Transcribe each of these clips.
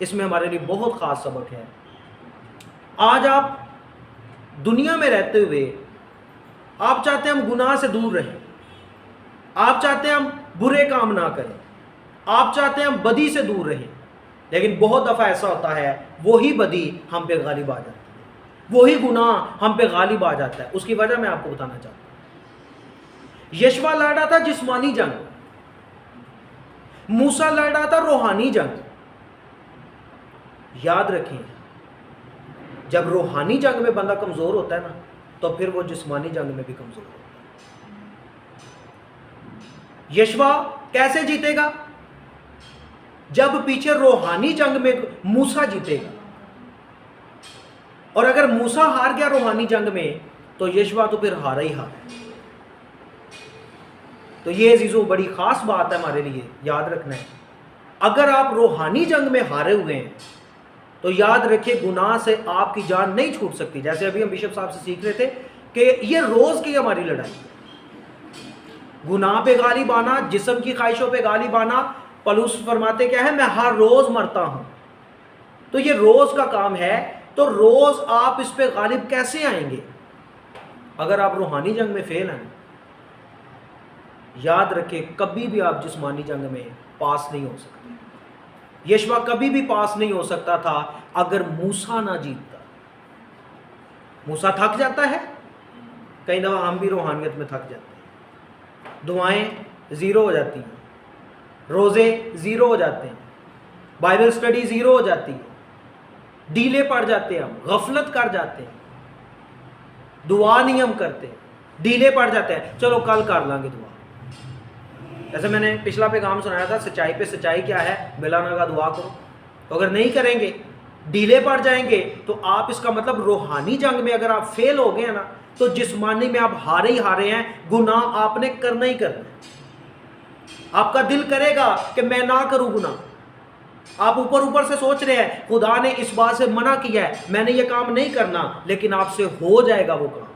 اس میں ہمارے لیے بہت خاص سبق ہے۔ آج آپ دنیا میں رہتے ہوئے آپ چاہتے ہیں ہم گناہ سے دور رہیں، آپ چاہتے ہیں ہم برے کام نہ کریں، آپ چاہتے ہیں ہم بدی سے دور رہیں، لیکن بہت دفعہ ایسا ہوتا ہے وہی بدی ہم پہ غالب آ جاتی ہے، وہی گناہ ہم پہ غالب آ جاتا ہے۔ اس کی وجہ میں آپ کو بتانا چاہتا ہوں۔ یشوع لڑ رہا تھا جسمانی جنگ، موسیٰ لڑ رہا تھا روحانی جنگ۔ یاد رکھیں جب روحانی جنگ میں بندہ کمزور ہوتا ہے نا تو پھر وہ جسمانی جنگ میں بھی کمزور ہوتا ہے۔ یشوع کیسے جیتے گا؟ جب پیچھے روحانی جنگ میں موسیٰ جیتے گا، اور اگر موسیٰ ہار گیا روحانی جنگ میں تو یشوع تو پھر ہارا ہی ہارا ہے۔ تو یہ عزیزو بڑی خاص بات ہے ہمارے لیے یاد رکھنا ہے۔ اگر آپ روحانی جنگ میں ہارے ہوئے ہیں تو یاد رکھیں گناہ سے آپ کی جان نہیں چھوٹ سکتی۔ جیسے ابھی ہم بشپ صاحب سے سیکھ رہے تھے کہ یہ روز کی ہماری لڑائی ہے، گناہ پہ غالب آنا، جسم کی خواہشوں پہ غالب آنا۔ پولس فرماتے کیا ہے؟ میں ہر روز مرتا ہوں۔ تو یہ روز کا کام ہے، تو روز آپ اس پہ غالب کیسے آئیں گے اگر آپ روحانی جنگ میں فیل ہیں؟ یاد رکھیں کبھی بھی آپ جسمانی جنگ میں پاس نہیں ہو سکتے۔ یشوع کبھی بھی پاس نہیں ہو سکتا تھا اگر موسیٰ نہ جیتتا۔ موسیٰ تھک جاتا ہے، کئی دفعہ ہم بھی روحانیت میں تھک جاتے ہیں، دعائیں زیرو ہو جاتی ہیں، روزے زیرو ہو جاتے ہیں، بائبل سٹڈی زیرو ہو جاتی ہے، ڈھیلے پڑ جاتے ہیں، ہم غفلت کر جاتے ہیں، دعا نہیں ہم کرتے، ڈھیلے پڑ جاتے ہیں، چلو کل کر لیں گے دعا۔ جیسے میں نے پچھلا پیغام سنایا تھا، سچائی پہ سچائی کیا ہے؟ بلا نگاہ دعا کرو۔ تو اگر نہیں کریں گے، ڈھیلے پڑ جائیں گے، تو آپ اس کا مطلب روحانی جنگ میں اگر آپ فیل ہو گئے ہیں نا تو جسمانی میں آپ ہارے ہی ہارے ہیں، گناہ آپ نے کرنا ہی کرنا ہے۔ آپ کا دل کرے گا کہ میں نہ کروں گناہ، آپ اوپر اوپر سے سوچ رہے ہیں خدا نے اس بات سے منع کیا ہے میں نے یہ کام نہیں کرنا، لیکن آپ سے ہو جائے گا وہ کام۔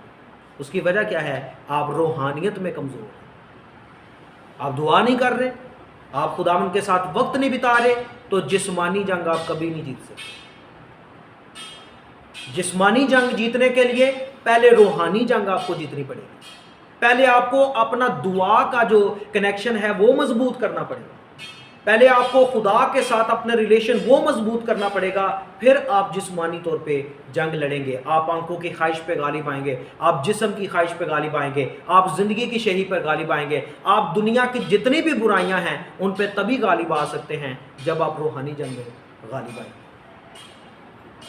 اس کی وجہ کیا ہے؟ آپ روحانیت میں کمزور ہیں، آپ دعا نہیں کر رہے، آپ خداوند کے ساتھ وقت نہیں بتا رہے، تو جسمانی جنگ آپ کبھی نہیں جیت سکتے۔ جسمانی جنگ جیتنے کے لیے پہلے روحانی جنگ آپ کو جیتنی پڑے گی۔ پہلے آپ کو اپنا دعا کا جو کنیکشن ہے وہ مضبوط کرنا پڑے گا، پہلے آپ کو خدا کے ساتھ اپنا ریلیشن وہ مضبوط کرنا پڑے گا، پھر آپ جسمانی طور پہ جنگ لڑیں گے۔ آپ آنکھوں کی خواہش پہ غالب آئیں گے، آپ جسم کی خواہش پہ غالب آئیں گے، آپ زندگی کی شہی پر غالب آئیں گے، آپ دنیا کی جتنی بھی برائیاں ہیں ان پہ تبھی غالب آ سکتے ہیں جب آپ روحانی جنگ میں غالب آئیں گے۔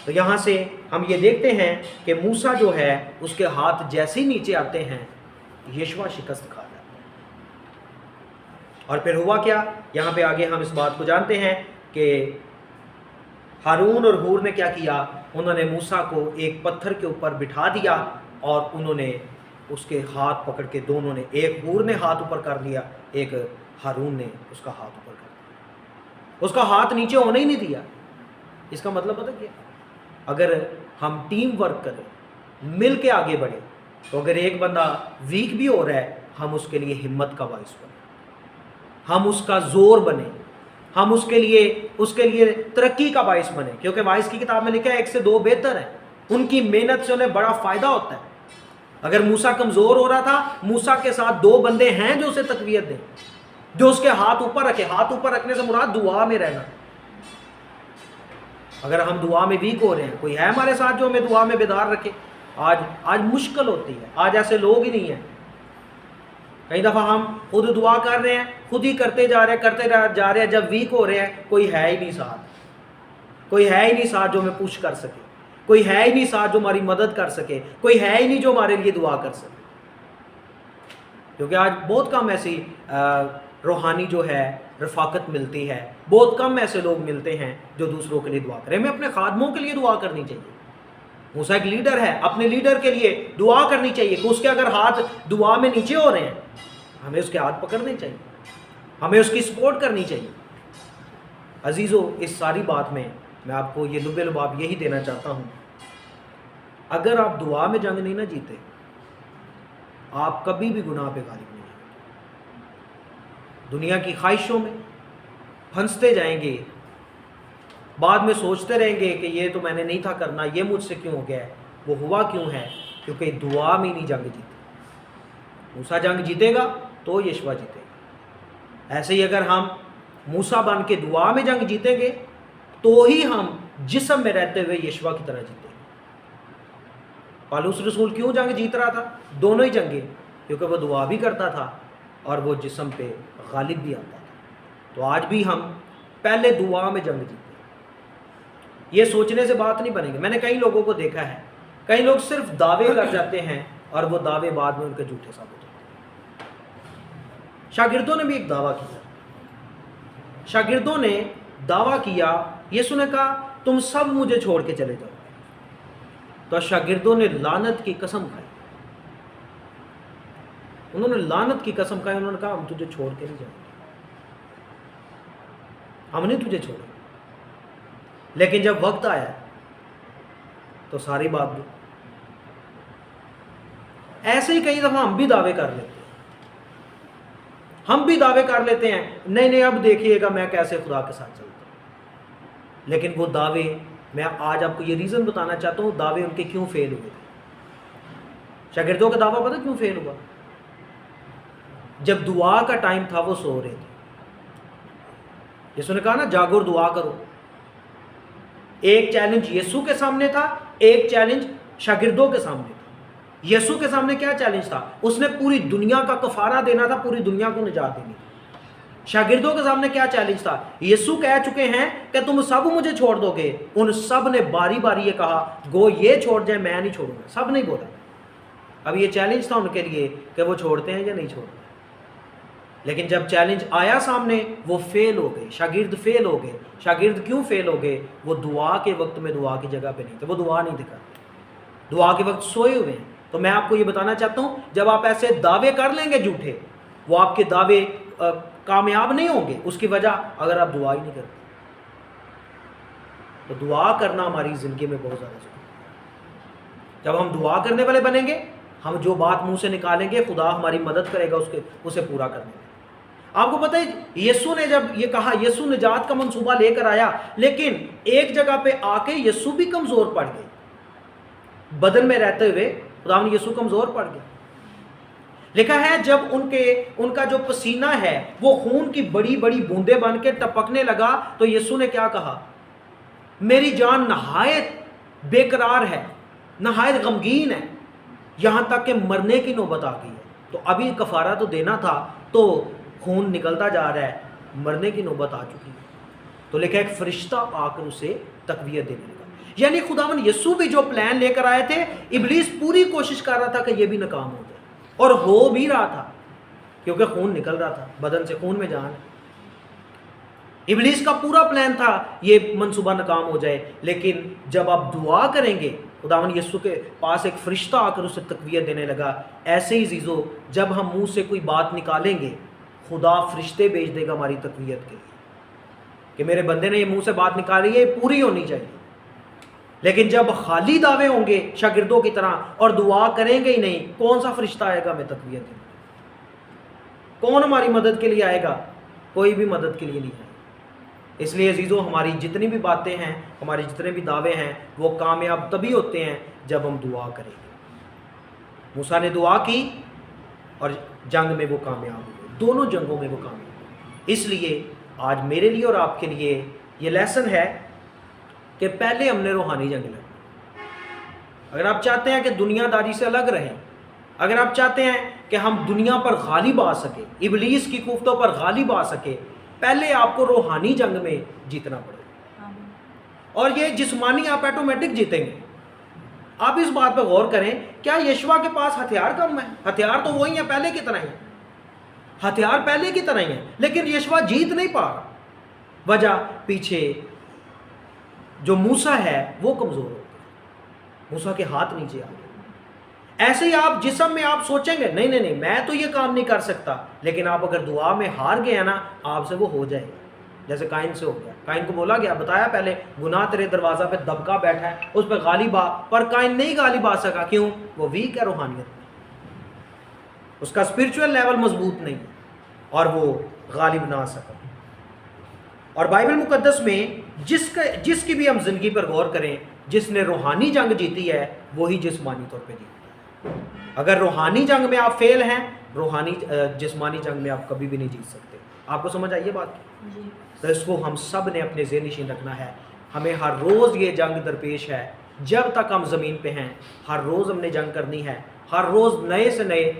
تو یہاں سے ہم یہ دیکھتے ہیں کہ موسیٰ جو ہے اس کے ہاتھ جیسے ہی نیچے آتے ہیں یشوع شکست کھا جاتا ہے۔ اور پھر ہوا کیا؟ یہاں پہ آگے ہم اس بات کو جانتے ہیں کہ ہارون اور ہور نے کیا کیا؟ انہوں نے موسیٰ کو ایک پتھر کے اوپر بٹھا دیا اور انہوں نے اس کے ہاتھ پکڑ کے دونوں نے، ایک ہور نے ہاتھ اوپر کر لیا، ایک ہارون نے اس کا ہاتھ اوپر کر دیا، اس کا ہاتھ نیچے ہونے ہی نہیں دیا۔ اس کا مطلب پتہ کیا؟ اگر ہم ٹیم ورک کریں، مل کے آگے بڑھیں، تو اگر ایک بندہ ویک بھی ہو رہا ہے ہم اس کے لیے ہمت کا باعث بنیں، ہم اس کا زور بنیں، ہم اس کے لیے ترقی کا باعث بنیں، کیونکہ وائس کی کتاب میں لکھا ہے 1 سے 2 بہتر ہیں، ان کی محنت سے انہیں بڑا فائدہ ہوتا ہے۔ اگر موسیٰ کمزور ہو رہا تھا، موسیٰ کے ساتھ 2 بندے ہیں جو اسے تقویت دیں، جو اس کے ہاتھ اوپر رکھے۔ ہاتھ اوپر رکھنے سے مراد دعا میں رہنا۔ اگر ہم دعا میں ویک ہو رہے ہیں، کوئی ہے ہمارے ساتھ جو ہمیں دعا میں بیدار رکھے؟ آج مشکل ہوتی ہے، آج ایسے لوگ ہی نہیں ہیں۔ کئی دفعہ ہم خود دعا کر رہے ہیں، خود ہی کرتے جا رہے ہیں، جب ویک ہو رہے ہیں کوئی ہے ہی نہیں ساتھ، کوئی ہے ہی نہیں ساتھ جو ہمیں پوش کر سکے، کوئی ہے ہی نہیں ساتھ جو ہماری مدد کر سکے، کوئی ہے ہی نہیں جو ہمارے لیے دعا کر سکے۔ کیونکہ آج بہت کم ایسی روحانی جو ہے رفاقت ملتی ہے، بہت کم ایسے لوگ ملتے ہیں جو دوسروں کے لیے دعا کریں۔ ہمیں اپنے خادموں کے لیے دعا کرنی چاہیے۔ موسیٰ ایک لیڈر ہے، اپنے لیڈر کے لیے دعا کرنی چاہیے کہ اس کے اگر ہاتھ دعا میں نیچے ہو رہے ہیں ہمیں اس کے ہاتھ پکڑنے چاہیے، ہمیں اس کی سپورٹ کرنی چاہیے۔ عزیزو، اس ساری بات میں آپ کو یہ لب لباب یہی دینا چاہتا ہوں، اگر آپ دعا میں جنگ نہیں نہ جیتے آپ کبھی بھی گناہ پہ غالب نہیں آئیں گے، دنیا کی خواہشوں میں پھنستے جائیں گے، بعد میں سوچتے رہیں گے کہ یہ تو میں نے نہیں تھا کرنا، یہ مجھ سے کیوں ہو گیا ہے۔ وہ ہوا کیوں ہے؟ کیونکہ دعا میں نہیں جنگ جیتے۔ موسیٰ جنگ جیتے گا تو یشوع جیتے گا۔ ایسے ہی اگر ہم موسیٰ بن کے دعا میں جنگ جیتیں گے تو ہی ہم جسم میں رہتے ہوئے یشوع کی طرح جیتے گے۔ پالوس رسول کیوں جنگ جیت رہا تھا؟ دونوں ہی جنگیں، کیونکہ وہ دعا بھی کرتا تھا اور وہ جسم پہ غالب بھی آتا تھا۔ تو آج بھی ہم پہلے دعا میں جنگ جیتے ہیں۔ یہ سوچنے سے بات نہیں بنے گی۔ میں نے کئی لوگوں کو دیکھا ہے، کئی لوگ صرف دعوے کر جاتے ہیں اور وہ دعوے بعد میں ان کے جھوٹے ثابت ہوتے ہیں۔ شاگردوں نے بھی ایک دعویٰ کیا، شاگردوں نے دعویٰ کیا، یسوع نے کہا تم سب مجھے چھوڑ کے چلے جاؤ، تو شاگردوں نے لعنت کی قسم کھائی، انہوں نے لعنت کی قسم کھائی، انہوں نے کہا ہم تجھے چھوڑ کے نہیں جائیں گے، ہم نہیں تجھے چھوڑیں۔ لیکن جب وقت آیا تو ساری بات بھی ایسے ہی کئی دفعہ ہم بھی دعوے کر لیتے ہیں، ہم بھی دعوے کر لیتے ہیں، نہیں اب دیکھیے گا میں کیسے خدا کے ساتھ چلتا ہوں۔ لیکن وہ دعوے، میں آج آپ کو یہ ریزن بتانا چاہتا ہوں دعوے ان کے کیوں فیل ہوئے تھے۔ شاگردوں کا دعویٰ پتہ کیوں فیل ہوا؟ جب دعا کا ٹائم تھا وہ سو رہے تھے۔ یسوع نے کہا نا جاگو اور دعا کرو۔ ایک چیلنج یسوع کے سامنے تھا، ایک چیلنج شاگردوں کے سامنے تھا۔ یسوع کے سامنے کیا چیلنج تھا؟ اس نے پوری دنیا کا کفارہ دینا تھا، پوری دنیا کو نجات دینی تھی۔ شاگردوں کے سامنے کیا چیلنج تھا؟ یسوع کہہ چکے ہیں کہ تم سب مجھے چھوڑ دو گے۔ ان سب نے باری باری یہ کہا گو یہ چھوڑ جائے میں نہیں چھوڑوں گا، سب نہیں بولا۔ اب یہ چیلنج تھا ان کے لیے کہ وہ چھوڑتے ہیں یا نہیں چھوڑتے۔ لیکن جب چیلنج آیا سامنے وہ فیل ہو گئے، شاگرد فیل ہو گئے۔ شاگرد کیوں فیل ہو گئے؟ وہ دعا کے وقت میں دعا کی جگہ پہ نہیں تھے، وہ دعا نہیں دکھاتے، دعا کے وقت سوئے ہوئے ہیں۔ تو میں آپ کو یہ بتانا چاہتا ہوں جب آپ ایسے دعوے کر لیں گے جھوٹے، وہ آپ کے دعوے کامیاب نہیں ہوں گے۔ اس کی وجہ اگر آپ دعا ہی نہیں کرتے، تو دعا کرنا ہماری زندگی میں بہت زیادہ ضروری ہے۔ جب ہم دعا کرنے والے بنیں گے، ہم جو بات منہ سے نکالیں گے خدا ہماری مدد کرے گا اسے پورا کرنے میں۔ آپ کو پتہ ہے یسوع نے جب یہ کہا، یسوع نجات کا منصوبہ لے کر آیا، لیکن ایک جگہ پہ آ کے یسوع بھی کمزور پڑ گئے۔ بدن میں رہتے ہوئے خدا نے یسوع کمزور پڑ گئے۔ لکھا ہے جب ان کا جو پسینہ ہے وہ خون کی بڑی بڑی بوندیں بن کے ٹپکنے لگا تو یسوع نے کیا کہا؟ میری جان نہایت بے قرار ہے، نہایت غمگین ہے، یہاں تک کہ مرنے کی نوبت آ گئی ہے۔ تو ابھی کفارہ تو دینا تھا، تو خون نکلتا جا رہا ہے، مرنے کی نوبت آ چکی ہے۔ تو لکھا ایک فرشتہ آ کر اسے تقویت دینے لگا۔ یعنی خداوند یسوع بھی جو پلان لے کر آئے تھے، ابلیس پوری کوشش کر رہا تھا کہ یہ بھی ناکام ہو جائے، اور ہو بھی رہا تھا کیونکہ خون نکل رہا تھا، بدن سے خون میں جان ہے۔ ابلیس کا پورا پلان تھا یہ منصوبہ ناکام ہو جائے، لیکن جب آپ دعا کریں گے خداوند یسوع کے پاس ایک فرشتہ آ کر اسے تقویت دینے لگا۔ ایسے ہی عزیزو جب ہم منہ سے کوئی بات نکالیں گے خدا فرشتے بھیج دے گا ہماری تقویت کے لیے کہ میرے بندے نے یہ منہ سے بات نکالی ہے، یہ پوری ہونی چاہیے۔ لیکن جب خالی دعوے ہوں گے شاگردوں کی طرح اور دعا کریں گے ہی نہیں، کون سا فرشتہ آئے گا ہمیں تقویت دینے؟ کون ہماری مدد کے لیے آئے گا؟ کوئی بھی مدد کے لیے نہیں آئے۔ اس لیے عزیزو ہماری جتنی بھی باتیں ہیں، ہمارے جتنے بھی دعوے ہیں، وہ کامیاب تبھی ہوتے ہیں جب ہم دعا کریں گے۔ موسیٰ نے دعا کی اور جنگ میں وہ کامیاب ہوئے، دونوں جنگوں میں وہ کامیاب ہوئے۔ اس لیے آج میرے لیے اور آپ کے لیے یہ لیسن ہے کہ پہلے ہم نے روحانی جنگ لڑی۔ اگر آپ چاہتے ہیں کہ دنیا داری سے الگ رہیں، اگر آپ چاہتے ہیں کہ ہم دنیا پر غالب آ سکیں، ابلیس کی کوفتوں پر غالب آ سکیں، پہلے آپ کو روحانی جنگ میں جیتنا پڑے گا۔ اور یہ جسمانی آپ آٹومیٹک جیتیں گے۔ آپ اس بات پہ غور کریں، کیا یشوع کے پاس ہتھیار کم ہے؟ ہتھیار تو وہی ہیں، پہلے کی طرح ہیں، ہتھیار پہلے کی طرح ہی ہیں، لیکن یشوع جیت نہیں پا رہا۔ وجہ پیچھے جو موسیٰ ہے وہ کمزور ہو گیا، موسیٰ کے ہاتھ نیچے آ گئے۔ ایسے ہی آپ جسم میں آپ سوچیں گے نہیں میں تو یہ کام نہیں کر سکتا، لیکن آپ اگر دعا میں ہار گئے نا آپ سے وہ ہو جائے گا، جیسے قائن سے ہو گیا۔ قائن کو بولا گیا، بتایا پہلے، گناہ تیرے دروازہ پہ دبکا بیٹھا ہے، اس پہ غالب آ، پر قائن نہیں غالب آ سکا۔ کیوں؟ وہ ویک ہے روحانیت میں، اس کا اسپرچول لیول مضبوط نہیں ہے اور وہ غالب نہ آ سکا۔ اور بائبل مقدس میں جس کی بھی ہم زندگی پر غور کریں، جس نے روحانی جنگ جیتی ہے وہی جسمانی طور پہ جیتا ہے۔ اگر روحانی جنگ میں آپ فیل ہیں، جسمانی جنگ میں آپ کبھی بھی نہیں جیت سکتے۔ آپ کو سمجھ آئیے بات؟ تو اس کو ہم سب نے اپنے ذہن نشین رکھنا ہے۔ ہمیں ہر روز یہ جنگ درپیش ہے، جب تک ہم زمین پہ ہیں ہر روز ہم نے جنگ کرنی ہے۔ ہر روز نئے سے نئے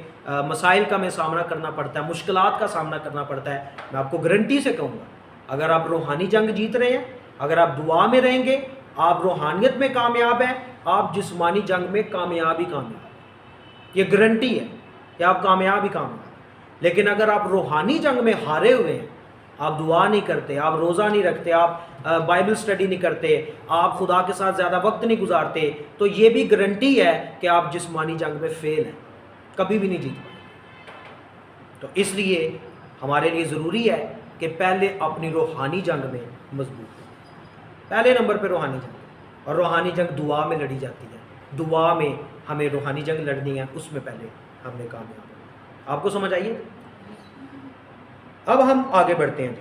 مسائل کا ہمیں سامنا کرنا پڑتا ہے، مشکلات کا سامنا کرنا پڑتا ہے۔ میں آپ کو گارنٹی سے کہوں گا، اگر آپ روحانی جنگ جیت رہے ہیں، اگر آپ دعا میں رہیں گے، آپ روحانیت میں کامیاب ہیں، آپ جسمانی جنگ میں کامیاب ہی کامیاب۔ یہ گارنٹی ہے کہ آپ کامیاب ہی کامیاب۔ لیکن اگر آپ روحانی جنگ میں ہارے ہوئے ہیں، آپ دعا نہیں کرتے، آپ روزہ نہیں رکھتے، آپ بائبل سٹڈی نہیں کرتے، آپ خدا کے ساتھ زیادہ وقت نہیں گزارتے، تو یہ بھی گارنٹی ہے کہ آپ جسمانی جنگ میں فیل ہیں، کبھی بھی نہیں جیت پائے۔ تو اس لیے ہمارے لیے ضروری ہے کہ پہلے اپنی روحانی جنگ میں مضبوط ہوں۔ پہلے نمبر پہ روحانی جنگ، اور روحانی جنگ دعا میں لڑی جاتی ہے۔ دعا میں ہمیں روحانی جنگ لڑنی ہے، اس میں پہلے ہم نے کامیاب ہونا۔ آپ کو سمجھ آئیے؟ اب ہم آگے بڑھتے ہیں۔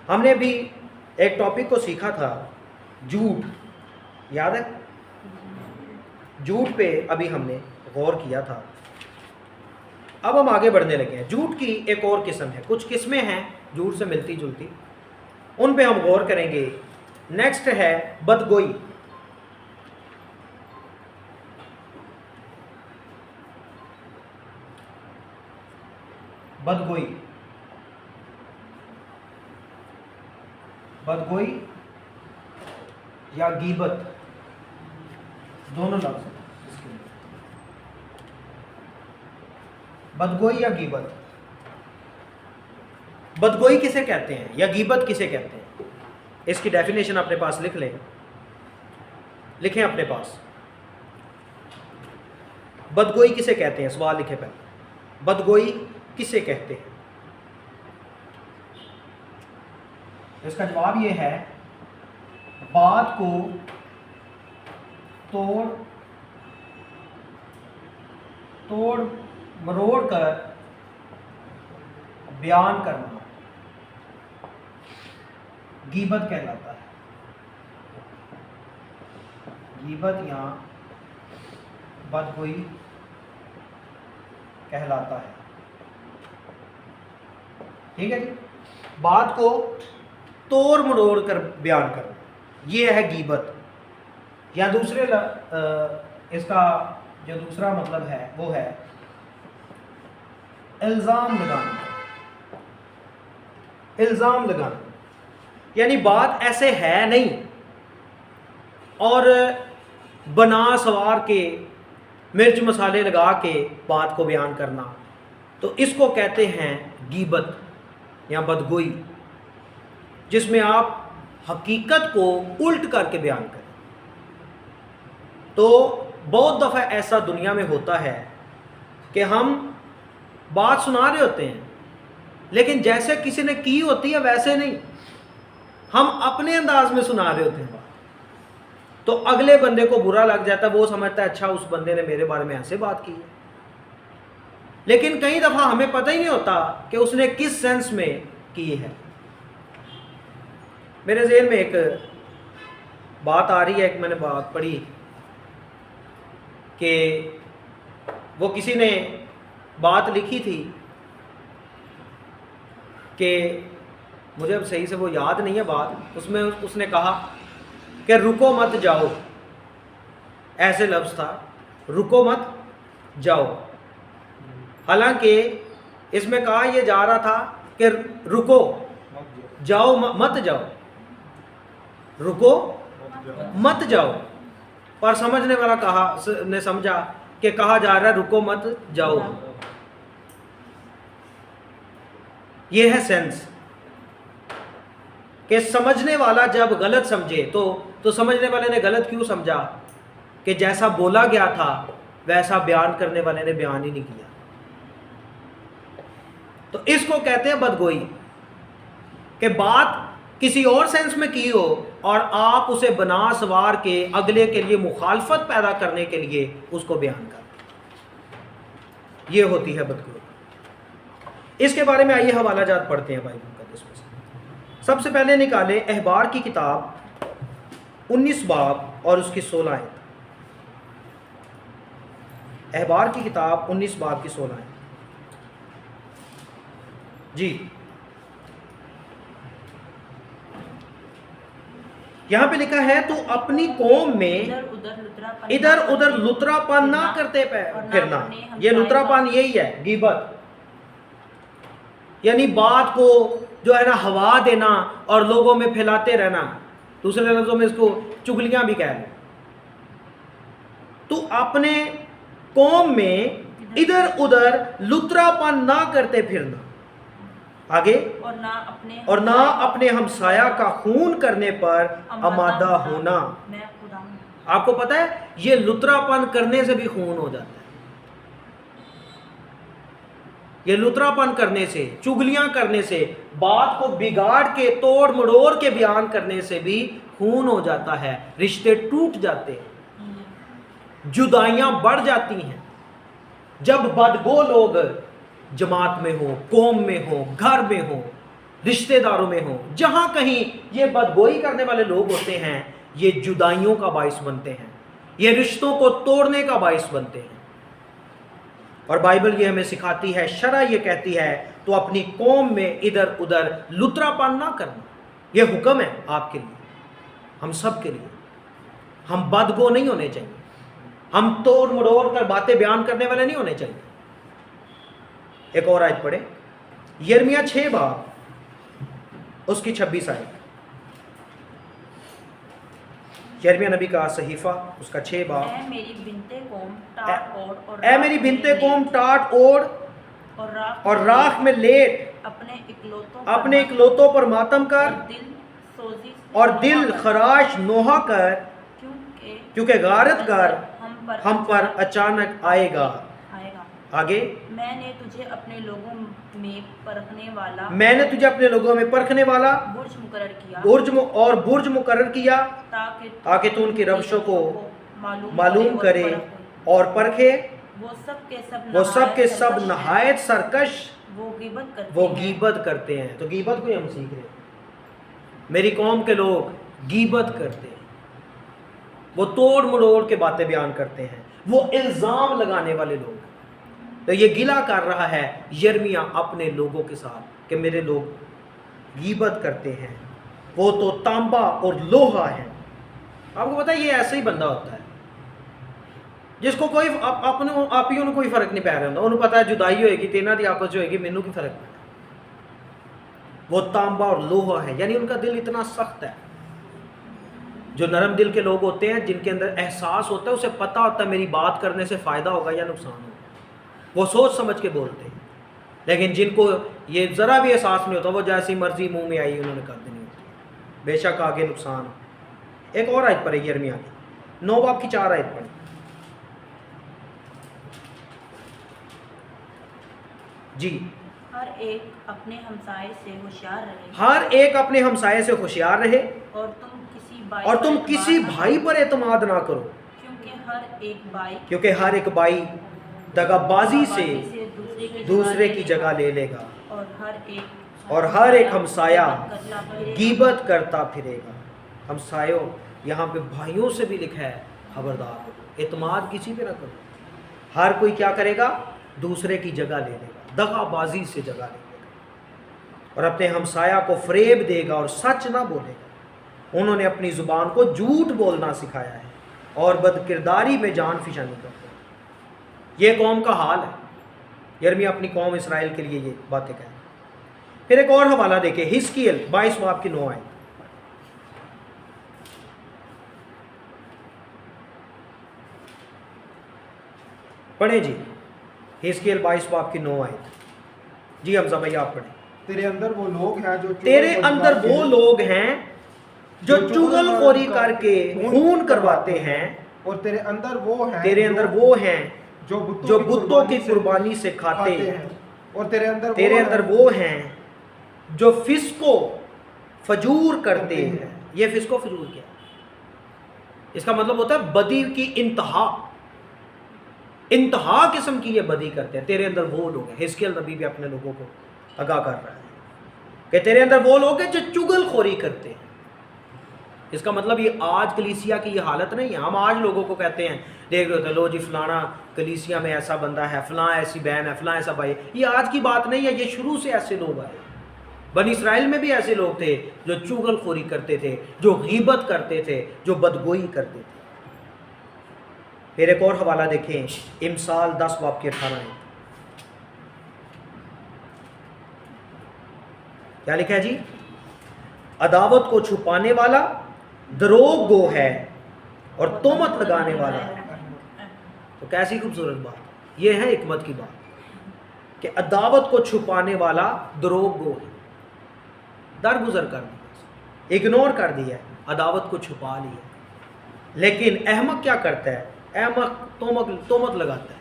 ہم نے بھی ایک ٹاپک کو سیکھا تھا، جھوٹ، یاد ہے؟ جھوٹ پہ ابھی ہم نے غور کیا تھا۔ اب ہم آگے بڑھنے لگے ہیں۔ جھوٹ کی ایک اور قسم ہے، کچھ قسمیں ہیں جھوٹ سے ملتی جلتی، ان پہ ہم غور کریں گے۔ نیکسٹ ہے بدگوئی۔ بدگوئی، بدگوئی یا غیبت، دونوں لفظ ہیں اس کے لیے۔ بدگوئی یا غیبت، بدگوئی کسے کہتے ہیں یا غیبت کسے کہتے ہیں؟ اس کی ڈیفینیشن اپنے پاس لکھ لیں، لکھیں اپنے پاس۔ بدگوئی کسے کہتے ہیں؟ سوال لکھیں پہلے، بدگوئی کسے کہتے ہیں؟ اس کا جواب یہ ہے، بات کو توڑ مروڑ کر بیان کرنا غیبت کہلاتا ہے۔ غیبت یا بدگوئی کہلاتا ہے۔ ٹھیک ہے جی، بات کو توڑ مروڑ کر بیان کرنا، یہ ہے غیبت۔ یا دوسرے اس کا جو دوسرا مطلب ہے وہ ہے الزام لگانا۔ الزام لگانا یعنی بات ایسے ہے نہیں اور بنا سوار کے مرچ مسالے لگا کے بات کو بیان کرنا، تو اس کو کہتے ہیں غیبت یا بدگوئی، جس میں آپ حقیقت کو الٹ کر کے بیان کریں۔ تو بہت دفعہ ایسا دنیا میں ہوتا ہے کہ ہم بات سنا رہے ہوتے ہیں لیکن جیسے کسی نے کی ہوتی ہے ویسے نہیں، ہم اپنے انداز میں سنا رہے ہوتے ہیں بات، تو اگلے بندے کو برا لگ جاتا ہے، وہ سمجھتا ہے اچھا اس بندے نے میرے بارے میں ایسے بات کی ہے، لیکن کئی دفعہ ہمیں پتہ ہی نہیں ہوتا کہ اس نے کس سینس میں کی ہے۔ میرے ذہن میں ایک بات آ رہی ہے، ایک میں نے بات پڑھی کہ وہ کسی نے بات لکھی تھی کہ مجھے اب صحیح سے وہ یاد نہیں ہے بات، اس میں اس نے کہا کہ رکو مت جاؤ، ایسے لفظ تھا، رکو مت جاؤ، حالانکہ اس میں کہا یہ جا رہا تھا کہ رکو جاؤ مت جاؤ، رکو مت جاؤ، پر سمجھنے والا نے سمجھا کہ کہا جا رہا ہے رکو مت جاؤ۔ یہ ہے سینس کہ سمجھنے والا جب غلط سمجھے تو سمجھنے والے نے غلط کیوں سمجھا کہ جیسا بولا گیا تھا ویسا بیان کرنے والے نے بیان ہی نہیں کیا۔ تو اس کو کہتے ہیں بدگوئی، کہ بات کسی اور سینس میں کی ہو اور آپ اسے بنا سوار کے اگلے کے لیے مخالفت پیدا کرنے کے لیے اس کو بیان کر دیں، یہ ہوتی ہے بدگوئی۔ اس کے بارے میں آئیے حوالہ جات پڑھتے ہیں بھائی مقدس میں سے۔ سب سے پہلے نکالیں احبار کی کتاب 19 باب اور اس کی 16 آیت. احبار کی کتاب 19 باب کی 16 آیت. جی یہاں پہ لکھا ہے تو اپنی قوم میں ادھر ادھر لترا پن نہ کرتے پھرنا. یہ لترا پن یہی ہے غیبت، یعنی بات کو جو ہے نا ہوا دینا اور لوگوں میں پھیلاتے رہنا. دوسرے لفظوں میں اس کو چگلیاں بھی کہہ لیں. تو اپنے قوم میں ادھر ادھر لترا پن نہ کرتے پھرنا. آگے اور نہ اپنے ہمسایہ کا خون کرنے پر آمادہ ہونا. آپ کو پتہ ہے یہ لترا پن کرنے سے بھی خون ہو جاتا ہے. یہ لترا پن کرنے سے، چگلیاں کرنے سے، بات کو بگاڑ کے توڑ مڑوڑ کے بیان کرنے سے بھی خون ہو جاتا ہے. رشتے ٹوٹ جاتے ہیں، جدائیاں بڑھ جاتی ہیں. جب بدگو لوگ جماعت میں ہو، قوم میں ہو، گھر میں ہو، رشتہ داروں میں ہو، جہاں کہیں یہ بدگوئی کرنے والے لوگ ہوتے ہیں، یہ جدائیوں کا باعث بنتے ہیں، یہ رشتوں کو توڑنے کا باعث بنتے ہیں. اور بائبل یہ ہمیں سکھاتی ہے، شرع یہ کہتی ہے تو اپنی قوم میں ادھر ادھر لترا پن نہ کرنا. یہ حکم ہے آپ کے لیے، ہم سب کے لیے. ہم بدگو نہیں ہونے چاہیے، ہم توڑ مڑوڑ کر باتیں بیان کرنے والے نہیں ہونے چاہیے. ایک اور آیت پڑھیں، یرمیہ 6 باب اس کی 26 آیت. یرمیہ نبی کا صحیفہ اس کا 6 باب. اے میری بنتے قوم ٹاٹ اوڑ اور راکھ میں لیٹ، اپنے اکلوتوں پر ماتم کر اور دل خراش نوحہ کر، کیونکہ غارت گر ہم پر اچانک آئے گا. آگے میں نے تجھے اپنے لوگوں میں پرکھنے والا برج مقرر کیا تاکہ تو ان کی روشوں کو معلوم کرے اور پرکھے. وہ سب کے سب نہایت سرکش وہ غیبت کرتے ہیں. تو غیبت کو ہم سیکھ رہے ہیں. میری قوم کے لوگ غیبت کرتے ہیں، وہ توڑ مڑوڑ کے باتیں بیان کرتے ہیں، وہ الزام لگانے والے لوگ. تو یہ گلہ کر رہا ہے یرمیہ اپنے لوگوں کے ساتھ کہ میرے لوگ غیبت کرتے ہیں، وہ تو تانبا اور لوہا ہے. آپ کو پتہ ہے یہ ایسا ہی بندہ ہوتا ہے جس کو کوئی آپیوں نے کوئی فرق نہیں پہ رہا ہوتا. انہوں پتا ہے جدائی ہوئے گی، تینہ دی آپس جو ہوئے گی، مینوں کی فرق پہ. وہ تانبا اور لوہا ہے، یعنی ان کا دل اتنا سخت ہے. جو نرم دل کے لوگ ہوتے ہیں، جن کے اندر احساس ہوتا ہے، اسے پتہ ہوتا ہے میری بات کرنے سے فائدہ ہوگا یا نقصان ہوگا، وہ سوچ سمجھ کے بولتے ہیں. لیکن جن کو یہ ذرا بھی احساس نہیں ہوتا، وہ جیسی مرضی منہ میں آئی انہوں نے کر دینی ہوتی ہے، بے شک آگے نقصان ہو. ایک اور آیت پڑھیں یرمیہ کی 9 باب کی 4 آیت پڑھیں. جی ہر ایک اپنے ہمسائے سے ہوشیار رہے اور تم کسی بھائی پر اعتماد نہ کرو، کیونکہ ہر ایک بھائی دغا بازی سے دوسرے کی جگہ لے لے گا اور ہر ایک ہمسایہ غیبت کرتا پھرے گا. ہمسایوں یہاں پہ بھائیوں سے بھی لکھا ہے خبردار ہو، اعتماد کسی پہ نہ کرو. ہر کوئی کیا کرے گا؟ دوسرے کی جگہ لے لے گا، دغا بازی سے جگہ لے لے گا اور اپنے ہمسایہ کو فریب دے گا اور سچ نہ بولے گا. انہوں نے اپنی زبان کو جھوٹ بولنا سکھایا ہے اور بد کرداری میں جان فشانی کرتے ہیں. یہ قوم کا حال ہے. یرمیہ اپنی قوم اسرائیل کے لیے یہ باتیں کہہ. پھر ایک اور حوالہ دیکھیں، حزقیل 22 باب کی 9 آیت. پڑھیں جی، حزقیل 22 باب کی 9 آیت. جی حمزہ بھائی آپ پڑھیں. تیرے اندر وہ لوگ ہیں جو چغل خوری کر کے خون کرواتے ہیں، اور تیرے اندر وہ ہیں جو بتوں کی قربانی سے کھاتے ہیں، اور تیرے اندر وہ ہیں جو فسق و فجور کرتے ہیں. یہ فسق و فجور کیا؟ اس کا مطلب ہوتا ہے بدی کی انتہا قسم کی یہ بدی کرتے ہیں. تیرے اندر وہ لوگ ہیں. حزقیل نبی بھی اپنے لوگوں کو آگاہ کر رہا ہے. کہ تیرے اندر وہ لوگ ہیں جو چگل خوری کرتے ہیں. اس کا مطلب یہ آج کلیسیا کی یہ حالت نہیں ہے. ہم آج لوگوں کو کہتے ہیں دیکھ رہے لو جی فلانا کلیسیا میں ایسا بندہ ہے, فلاں ایسی بہن ہے, فلاں ایسا بھائی. یہ آج کی بات نہیں ہے, یہ شروع سے ایسے لوگ آئے. بنی اسرائیل میں بھی ایسے لوگ تھے جو چغل خوری کرتے تھے, جو غیبت کرتے تھے, جو بدگوئی کرتے تھے. پھر ایک اور حوالہ دیکھیں, امثال 10 باب کے 18 ہیں. کیا لکھا ہے جی؟ عداوت کو چھپانے والا دروغ گو ہے اور تہمت لگانے والا ہے. تو کیسی خوبصورت بات, یہ ہے حکمت کی بات کہ عداوت کو چھپانے والا دروغ گو ہے. درگزر کر دیا, اگنور کر دیا, عداوت کو چھپا لیا. لیکن احمق کیا کرتا ہے؟ احمق تہمت لگاتا ہے.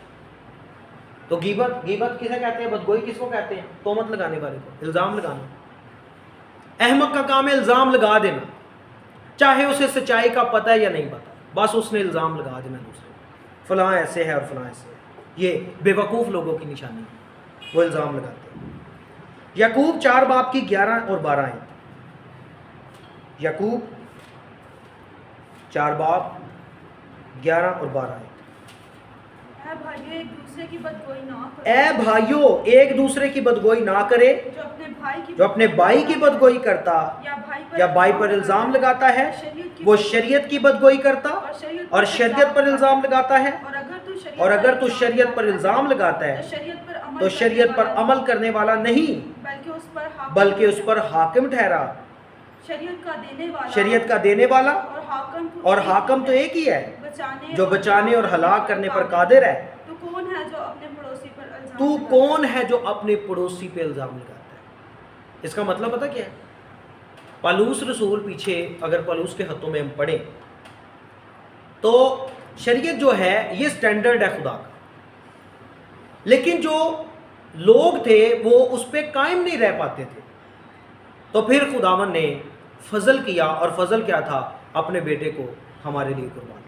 تو غیبت کسے کہتے ہیں؟ بدگوئی کس کو کہتے ہیں؟ تہمت لگانے والے کو, الزام لگانا. احمق کا کام ہے الزام لگا دینا, چاہے اسے سچائی کا پتہ ہے یا نہیں پتہ, بس اس نے الزام لگا دینا دوسرے, فلاں ایسے ہے اور فلاں ایسے ہے. یہ بے وقوف لوگوں کی نشانی ہے, وہ الزام لگاتے ہیں. یعقوب 4 باب کی 11 اور 12 ہیں. یعقوب 4 باب 11 اور 12 ہیں. اے بھائیو ایک دوسرے کی بدگوئی نہ کرے, جو اپنے بھائی کی بدگوئی کرتا یا بھائی پر الزام لگاتا ہے وہ شریعت کی بدگوئی کرتا اور شریعت پر الزام لگاتا ہے. اور اگر تو شریعت پر الزام لگاتا ہے تو شریعت پر عمل کرنے والا نہیں بلکہ اس پر حاکم ٹھہرا. شریعت کا دینے والا اور حاکم تو ایک ہی ہے جو بچانے اور ہلاک کرنے پر قادر ہے. تو کون ہے جو اپنے پڑوسی پہ الزام لگاتا ہے؟ اس کا مطلب پتہ کیا ہے؟ پالوس رسول پیچھے اگر پالوس کے ہاتھوں میں ہم پڑھیں تو شریعت جو ہے یہ سٹینڈرڈ ہے خدا کا, لیکن جو لوگ تھے وہ اس پہ قائم نہیں رہ پاتے تھے. تو پھر خداوند نے فضل کیا, اور فضل کیا تھا؟ اپنے بیٹے کو ہمارے لیے قربان کیا.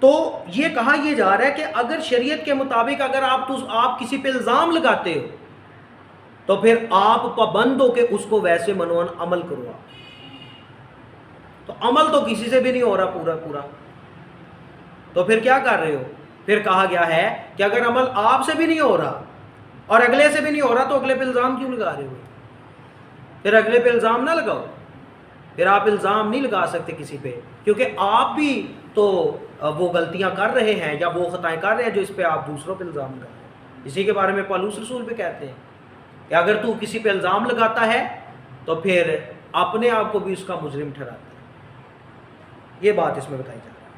تو یہ کہا یہ جا رہا ہے کہ اگر شریعت کے مطابق اگر آپ کسی پہ الزام لگاتے ہو تو پھر آپ پابند ہو کہ اس کو ویسے منوان عمل کرو. آپ تو عمل تو کسی سے بھی نہیں ہو رہا پورا, تو پھر کیا کر رہے ہو؟ پھر کہا گیا ہے کہ اگر عمل آپ سے بھی نہیں ہو رہا اور اگلے سے بھی نہیں ہو رہا تو اگلے پہ الزام کیوں لگا رہے ہو؟ پھر اگلے پہ الزام نہ لگاؤ. پھر آپ الزام نہیں لگا سکتے کسی پہ, کیونکہ آپ بھی تو وہ غلطیاں کر رہے ہیں یا وہ خطائیں کر رہے ہیں جو اس پہ آپ دوسروں پہ الزام لگا رہے ہیں. اسی کے بارے میں پالوس رسول بھی کہتے ہیں کہ اگر تو کسی پہ الزام لگاتا ہے تو پھر اپنے آپ کو بھی اس کا مجرم ٹھہراتا ہے. یہ بات اس میں بتائی جا رہی ہے.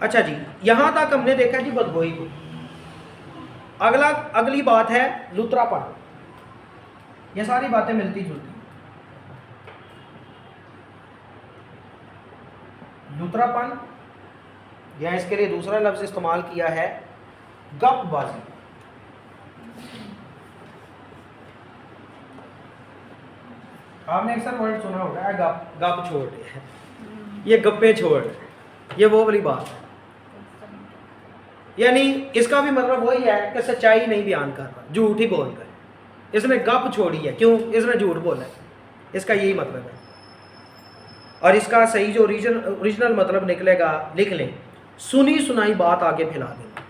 اچھا جی, یہاں تک ہم نے دیکھا جی بدگوئی کو. اگلی بات ہے لترا پن. یہ ساری باتیں ملتی جلتی ہیں. لترا پن یا اس کے لیے دوسرا لفظ استعمال کیا ہے گپ بازی. آپ نے اکثر ورڈ سنا ہوگا گپ چھوڑ, یہ گپے چھوڑ, یہ وہ والی بات ہے. یعنی اس کا بھی مطلب وہی ہے کہ سچائی نہیں بیان کر رہا, جھوٹ ہی بول رہا ہے. اس نے گپ چھوڑی ہے, کیوں؟ اس نے جھوٹ بولا ہے. اس کا یہی مطلب ہے. اور اس کا صحیح جو اوریجنل مطلب نکلے گا لکھ لیں, سنی سنائی بات آگے پھیلا دینا.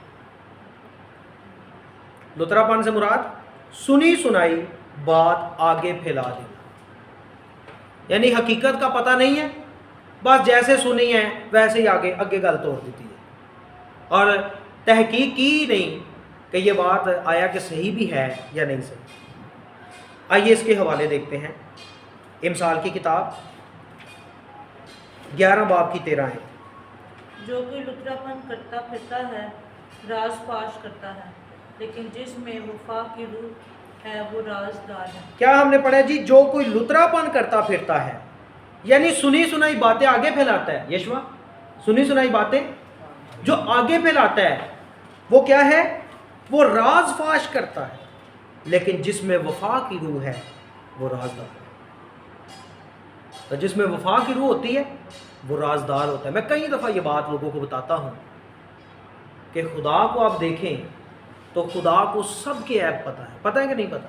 لترا پن سے مراد سنی سنائی بات آگے پھیلا دینا. یعنی حقیقت کا پتہ نہیں ہے, بس جیسے سنی ہے ویسے ہی آگے گل توڑ دیتی ہے, اور تحقیق کی نہیں کہ یہ بات آیا کہ صحیح بھی ہے یا نہیں صحیح. آئیے اس کے حوالے دیکھتے ہیں. امثال کی کتاب 11 باب کی 13 ہے. جو کوئی لترا پن کرتا پھرتا ہے راز فاش کرتا ہے, لیکن جس میں وفا کی روح ہے وہ رازدار ہے. کیا ہم نے پڑھا جی؟ جو کوئی لترا پن کرتا پھرتا ہے, یعنی سنی سنائی باتیں آگے پھیلاتا ہے. یشوا, سنی سنائی باتیں جو آگے پھیلاتا ہے وہ کیا ہے؟ وہ راز فاش کرتا ہے, لیکن جس میں وفا کی روح ہے وہ رازدار ہے. تو جس میں وفا کی روح ہوتی ہے وہ رازدار ہوتا ہے. میں کئی دفعہ یہ بات لوگوں کو بتاتا ہوں کہ خدا کو آپ دیکھیں تو خدا کو سب کے عیب پتہ ہے کہ نہیں پتہ؟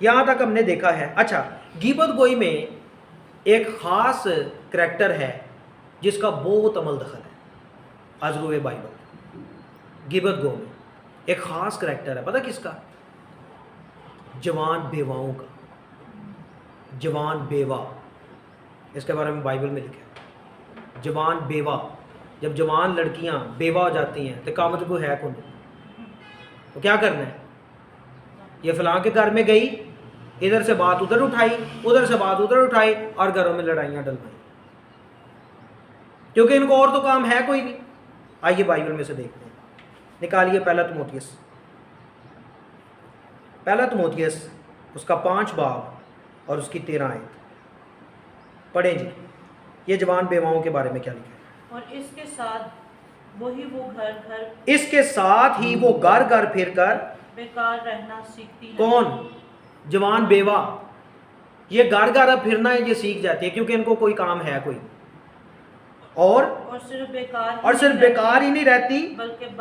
یہاں تک ہم نے دیکھا ہے. اچھا, غیبت گوئی میں ایک خاص کریکٹر ہے جس کا بہت عمل دخل ہے ازرو بائبل. غیبت گو میں ایک خاص کریکٹر ہے, پتہ کس کا؟ جوان بیواؤں کا. جوان بیوہ, اس کے بارے میں بائبل میں لکھا ہے. جوان بیوہ, جب جوان لڑکیاں بیوہ ہو جاتی ہیں تو قامت کو ہے کون؟ تو کیا کرنا ہے؟ یہ فلاں کے گھر میں گئی, ادھر سے بات ادھر اٹھائی, ادھر سے بات ادھر اٹھائی, اور گھروں میں لڑائیاں ڈلوائی, کیونکہ ان کو اور تو کام ہے کوئی نہیں. آئیے بائبل میں سے دیکھتے ہیں. نکالیے پہلا تموتھیوس اس کا 5 باب اور اس کی 13 آیت پڑھیں جی. یہ جوان بیواؤں کے بارے میں کیا لکھا ہے؟ اور اس کے ساتھ ہی وہ گھر گھر پھر کر بیکار رہنا سیکھتی ہے. کون؟ جوان بیوہ. یہ گھر گھر اب پھرنا ہے یہ سیکھ جاتی ہے کیونکہ ان کو کوئی کام ہے کوئی, اور صرف بیکار ہی نہیں رہتی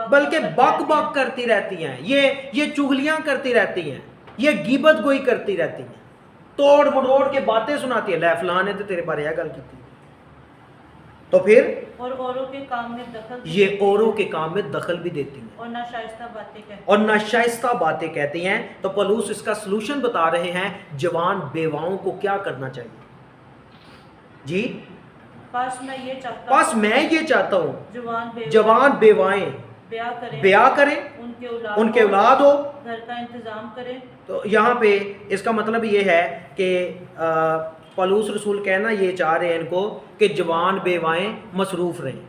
بلکہ بک بک کرتی رہتی ہیں. یہ چغلیاں کرتی رہتی ہیں, یہ غیبت گوئی کرتی رہتی ہیں, توڑ مڑوڑ کے باتیں سناتی ہیں. لے فلاں نے تو تیرے بارے یہ گل کی تھی. تو پھر اور اوروں کے کام میں دخل, یہ اوروں کے کام میں دخل بھی دیتی ہیں اور ناشائستہ باتیں کہتی ہیں. تو پولس اس کا سلوشن بتا رہے ہیں جوان بیواؤں کو کیا کرنا چاہیے جی. بس میں یہ چاہتا ہوں جوان بیوائیں بیاہ کریں, ان کے اولاد ہو, گھر کا انتظام کریں. تو یہاں پہ اس کا مطلب یہ ہے کہ پولس رسول کہنا یہ چاہ رہے ہیں ان کو کہ جوان بیوائیں مصروف رہیں,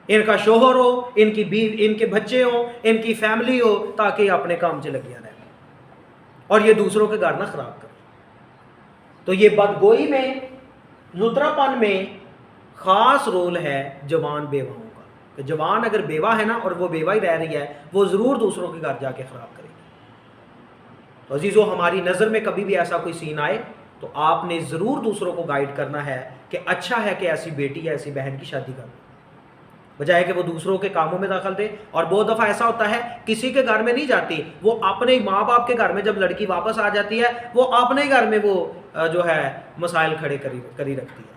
ان کا شوہر ہو, ان کی بیوی, ان کے بچے ہوں, ان کی فیملی ہو, تاکہ یہ اپنے کام سے لگیا رہے اور یہ دوسروں کے گھر نہ خراب کرے. تو یہ بدگوئی میں, لترا پن میں خاص رول ہے جوان بیواؤں کا, کہ جوان اگر بیوہ ہے نا اور وہ بیوہ ہی رہ رہی ہے, وہ ضرور دوسروں کے گھر جا کے خراب کرے گی. تو عزیزو, ہماری نظر میں کبھی بھی ایسا کوئی سین آئے تو آپ نے ضرور دوسروں کو گائیڈ کرنا ہے کہ اچھا ہے کہ ایسی بیٹی یا ایسی بہن کی شادی کر دو, بجائے کہ وہ دوسروں کے کاموں میں دخل دے. اور بہت دفعہ ایسا ہوتا ہے کسی کے گھر میں نہیں جاتی, وہ اپنے ماں باپ کے گھر میں جب لڑکی واپس آ جاتی ہے وہ اپنے گھر میں وہ جو ہے مسائل کھڑے کری رکھتی ہے.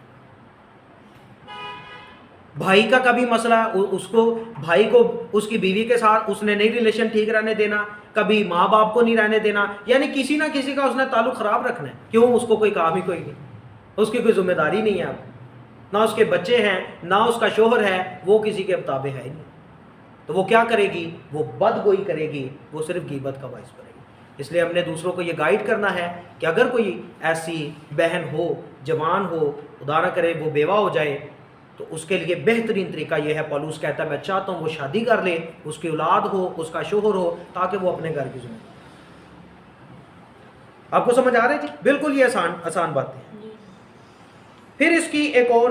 بھائی کا کبھی مسئلہ, اس کو بھائی کو اس کی بیوی کے ساتھ اس نے نہیں ریلیشن ٹھیک رہنے دینا, کبھی ماں باپ کو نہیں رہنے دینا, یعنی کسی نہ کسی کا اس نے تعلق خراب رکھنا ہے. کیوں؟ اس کو کوئی کام ہی کوئی نہیں, اس کی کوئی ذمہ داری نہیں ہے, اب نہ اس کے بچے ہیں نہ اس کا شوہر ہے, وہ کسی کے مطابق ہے ہی نہیں. تو وہ کیا کرے گی؟ وہ بد گوئی کرے گی, وہ صرف غیبت کا باعث بنے گی. اس لیے ہم نے دوسروں کو یہ گائیڈ کرنا ہے کہ اگر کوئی ایسی بہن ہو, جوان ہو, خدا نہ کرے وہ بیوہ ہو جائے, تو اس کے لیے بہترین طریقہ یہ ہے, پولس کہتا ہے میں چاہتا ہوں وہ شادی کر لے, اس کی اولاد ہو, اس کا شوہر ہو, تاکہ وہ اپنے گھر کی ذمہ داری. آپ کو سمجھ آ رہا ہے جی؟ بالکل یہ آسان بات ہے. پھر اس کی ایک اور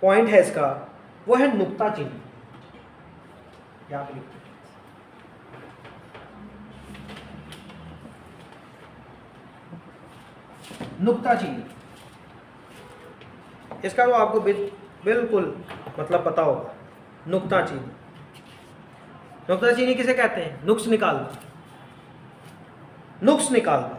پوائنٹ ہے اس کا, وہ ہے نکتہ چینی. نکتہ چینی, اس کا تو آپ کو بالکل مطلب پتا ہوگا. نکتہ چینی, نکتہ چینی کسے کہتے ہیں؟ نقص نکالنا, نقص نکالنا.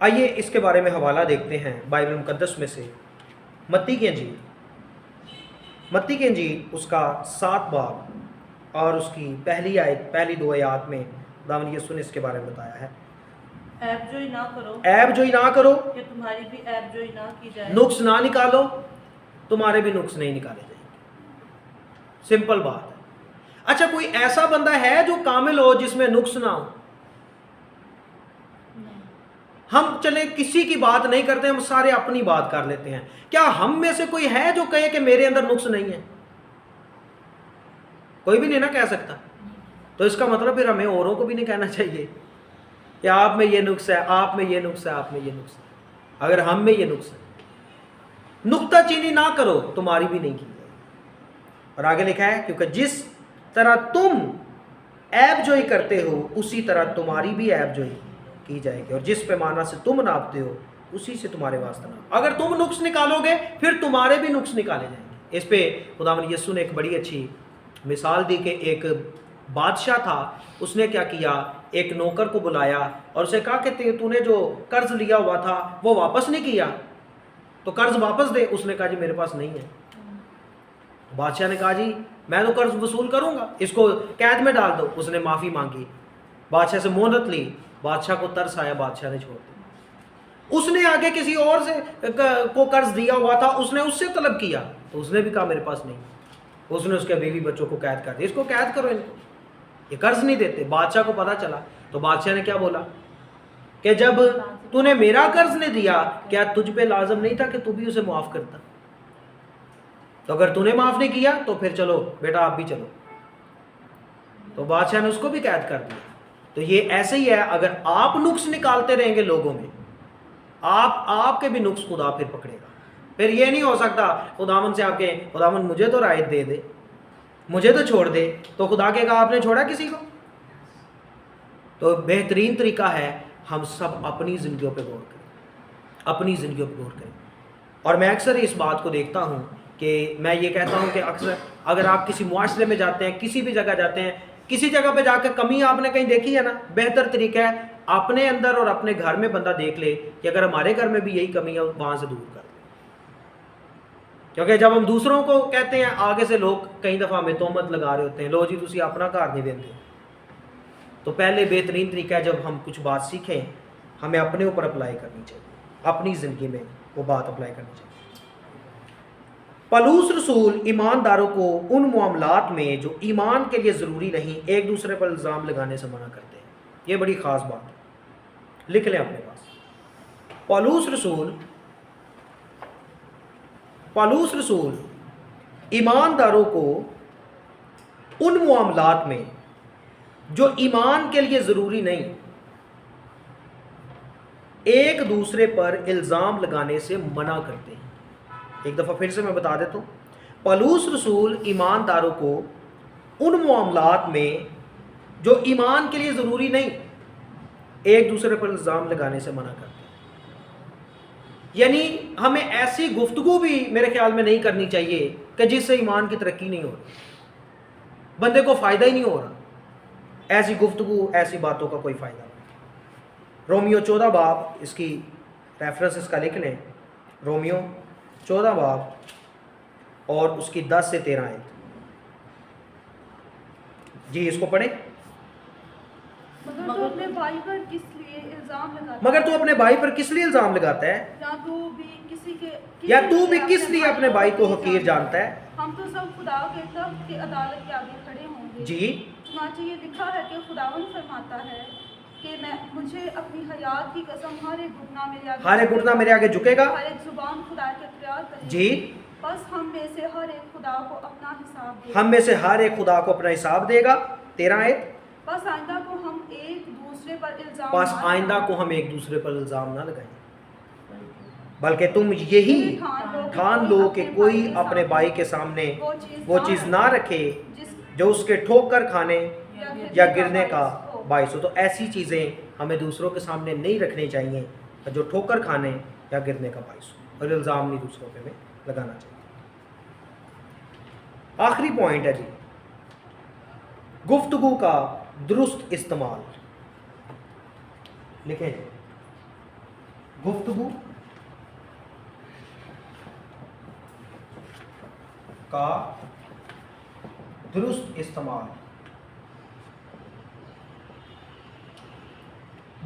آئیے اس کے بارے میں حوالہ دیکھتے ہیں بائبل مقدس میں سے. متی کی انجیل, متی کی انجیل اس کا 7 باب اور اس کی پہلی 2 آیات میں خداوند یسوع نے اس کے بارے میں بتایا ہے. عیب جوئی نہ کرو, عیب جوئی نہ کرو, کہ تمہاری بھی عیب جوئی نہ کی جائے. نقص نہ نکالو, تمہارے بھی نقص نہیں نکالے جائیں گے. سمپل بات ہے. اچھا, کوئی ایسا بندہ ہے جو کامل ہو جس میں نقص نہ ہو؟ ہم چلے کسی کی بات نہیں کرتے, ہم سارے اپنی بات کر لیتے ہیں. کیا ہم میں سے کوئی ہے جو کہے کہ میرے اندر نقص نہیں ہے؟ کوئی بھی نہیں نا کہہ سکتا. تو اس کا مطلب پھر ہمیں اوروں کو بھی نہیں کہنا چاہیے کہ آپ میں یہ نقص ہے, آپ میں یہ نقص ہے, آپ میں یہ نقص ہے. اگر ہم میں یہ نقص ہے, نکتہ چینی نہ کرو, تمہاری بھی نہیں کی جائے. اور آگے لکھا ہے کیونکہ جس طرح تم عیب جوئی کرتے ہو اسی طرح تمہاری بھی عیب جوئی کی جائے گی, اور جس پیمانہ سے تم ناپتے ہو اسی سے تمہارے واسطہ ناپ. اگر تم نقص نکالو گے پھر تمہارے بھی نقص نکالے جائیں گے. اس پہ خداوند یسوع نے ایک بڑی اچھی مثال دی کہ ایک بادشاہ تھا، اس نے کیا کیا، ایک نوکر کو بلایا اور اسے کہا کہ تو نے جو قرض لیا ہوا تھا وہ واپس نہیں کیا، تو قرض واپس دے۔ اس نے کہا جی میرے پاس نہیں ہے۔ بادشاہ نے کہا جی میں تو قرض وصول کروں گا، اس کو قید میں ڈال دو۔ اس نے معافی مانگی، بادشاہ سے مہلت لی، بادشاہ کو ترس آیا، بادشاہ نے چھوڑ دیا۔ اس نے آگے کسی اور سے کو قرض دیا ہوا تھا، اس نے اس سے طلب کیا تو اس نے بھی کہا میرے پاس نہیں۔ اس نے اس کے بیوی بچوں کو قید کر دیا، اس کو قید کرو، ان کو یہ قرض نہیں دیتے۔ بادشاہ کو پتہ چلا تو بادشاہ نے کیا بولا کہ جب تو نے میرا قرض نہیں دیا، کیا تجھ پہ لازم نہیں تھا کہ تو بھی اسے معاف کرتا؟ تو اگر تو نے معاف نہیں کیا تو پھر چلو بیٹا آپ بھی چلو۔ تو بادشاہ نے اس کو بھی قید کر دیا۔ تو یہ ایسے ہی ہے، اگر آپ نقص نکالتے رہیں گے لوگوں میں، آپ کے بھی نقص خدا پھر پکڑے گا۔ پھر یہ نہیں ہو سکتا خداوند سے آپ کے خداوند مجھے تو رعایت دے دے، مجھے تو چھوڑ دے، تو خدا کے کہا آپ نے چھوڑا کسی کو؟ تو بہترین طریقہ ہے ہم سب اپنی زندگیوں پہ غور کریں، اپنی زندگیوں پہ غور کریں۔ اور میں اکثر اس بات کو دیکھتا ہوں کہ میں یہ کہتا ہوں کہ اکثر اگر آپ کسی معاشرے میں جاتے ہیں، کسی بھی جگہ جاتے ہیں، کسی جگہ پہ جا کے کمی آپ نے کہیں دیکھی ہے نا، بہتر طریقہ ہے اپنے اندر اور اپنے گھر میں بندہ دیکھ لے کہ اگر ہمارے گھر میں بھی یہی کمی ہے وہاں سے دور کر دیں۔ کیونکہ جب ہم دوسروں کو کہتے ہیں، آگے سے لوگ کئی دفعہ ہمیں تہمت لگا رہے ہوتے ہیں، لو جی تسی اپنا گھر نہیں دیندے۔ تو پہلے بہترین طریقہ ہے جب ہم کچھ بات سیکھیں ہمیں اپنے اوپر اپلائی کرنی چاہیے، اپنی زندگی میں وہ بات اپلائی کرنی چاہیے۔ پولس رسول ایمانداروں کو ان معاملات میں جو ایمان کے لیے ضروری نہیں ایک دوسرے پر الزام لگانے سے منع کرتے ہیں۔ یہ بڑی خاص بات ہے، لکھ لیں اپنے پاس۔ پولس رسول ایمانداروں کو ان معاملات میں جو ایمان کے لیے ضروری نہیں ایک دوسرے پر الزام لگانے سے منع کرتے ہیں۔ ایک دفعہ پھر سے میں بتا دیتا ہوں، پولس رسول ایمانداروں کو ان معاملات میں جو ایمان کے لیے ضروری نہیں ایک دوسرے پر الزام لگانے سے منع کرتے ہیں۔ یعنی ہمیں ایسی گفتگو بھی میرے خیال میں نہیں کرنی چاہیے کہ جس سے ایمان کی ترقی نہیں ہو رہی، بندے کو فائدہ ہی نہیں ہو رہا۔ ایسی گفتگو، ایسی باتوں کا کوئی فائدہ نہیں۔ رومیو 14 باب، اس کی ریفرنس اس کا لکھ لیں، رومیو 14 باب اور اس کی 10 سے 13 آیت۔ جی اس کو پڑھیں۔ مگر تو اپنے بھائی پر کس لیے الزام لگاتا ہے؟ مگر تو اپنے بھائی پر کس لیے الزام لگاتا ہے؟ یا تو بھی کس لیے اپنے بھائی کو حقیر جانتا ہے؟ ہم تو سب خدا کے تب کے عدالت کے آگے کھڑے ہوں گے۔ جی چنانچہ یہ لکھا ہے کہ خداوند فرماتا ہے کہ مجھے اپنی حیات کی قسم ہر ایک گھٹنا میرے آگے جھکے گا، ہر ایک زبان خدا کے اختیار کرے گی۔ جی بس ہم میں سے ہر ایک خدا کو اپنا حساب دے گا۔ ہم میں سے ہر ایک خدا کو اپنا حساب دے گا۔ 13 آیت۔ بس آئندہ کو ہم ایک دوسرے پر الزام بس آئندہ کو ہم ایک دوسرے پر الزام نہ لگائیں، بلکہ تم یہی ٹھان لو کہ کوئی اپنے بھائی کے سامنے وہ چیز نہ رکھے جو اس کے ٹھوک کر کھانے یا گرنے کا باعث ہو۔ تو ایسی چیزیں ہمیں دوسروں کے سامنے نہیں رکھنی چاہیے جو ٹھوکر کھانے یا گرنے کا باعث ہو، اور الزام نہیں دوسروں پہ لگانا چاہیے۔ آخری پوائنٹ ہے جی، گفتگو کا درست استعمال۔ لکھیں جی، گفتگو کا درست استعمال۔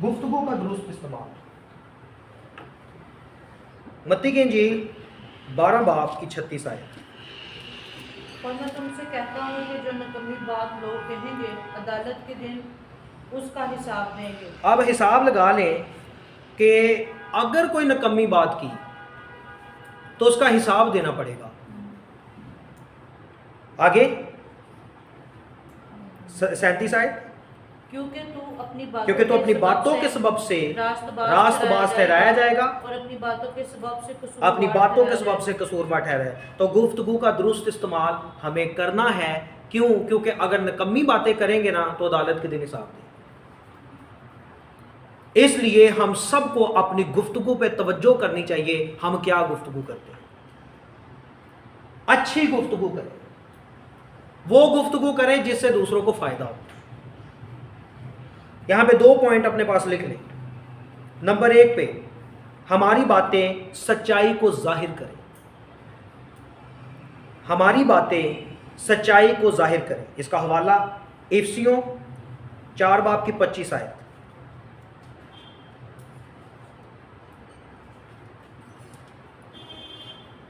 گفتگو کا درست استعمال۔ متی کی انجیل 12 باب کی 36 آیت۔ اور میں تم سے کہتا ہوں کہ جو نکمی بات لوگ کہیں گے عدالت کے دن اس کا حساب دیں گے۔ اب حساب لگا لیں کہ اگر کوئی نکمی بات کی تو اس کا حساب دینا پڑے گا۔ آگے 37 آیت۔ کیونکہ تو اپنی باتوں کے سبب سے راست باز ٹھہرایا جائے گا اور اپنی باتوں کے سبب سے قصوروار ٹھہرا ہے۔ تو گفتگو کا درست استعمال ہمیں کرنا ہے۔ کیوں؟ کیونکہ اگر نکمی باتیں کریں گے نا تو عدالت کے دن حساب دیں۔ اس لیے ہم سب کو اپنی گفتگو پہ توجہ کرنی چاہیے، ہم کیا گفتگو کرتے ہیں۔ اچھی گفتگو کریں، وہ گفتگو کریں جس سے دوسروں کو فائدہ ہو. یہاں پہ 2 پوائنٹ اپنے پاس لکھ لیں. نمبر 1 پہ ہماری باتیں سچائی کو ظاہر کریں. ہماری باتیں سچائی کو ظاہر کریں. اس کا حوالہ افسیوں 4 باب کی 25 آیت.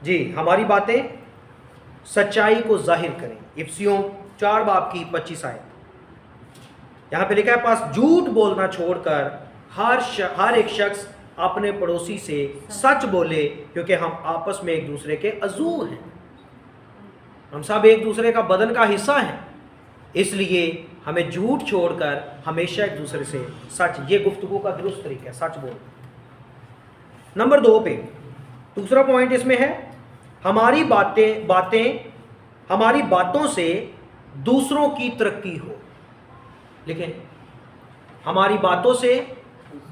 جی ہماری باتیں سچائی کو ظاہر کریں. افسیوں 4 باب کی 25 آیت. یہاں پہ لکھا ہے پاس جھوٹ بولنا چھوڑ کر ہر ایک شخص اپنے پڑوسی سے سچ بولے کیونکہ ہم آپس میں ایک دوسرے کے عضو ہیں. ہم سب ایک دوسرے کا بدن کا حصہ ہیں. اس لیے ہمیں جھوٹ چھوڑ کر ہمیشہ ایک دوسرے سے سچ, یہ گفتگو کا درست طریقہ ہے, سچ بولنا. نمبر 2 پہ دوسرا پوائنٹ اس میں ہے ہماری باتوں سے دوسروں کی ترقی ہو. لیکن ہماری باتوں سے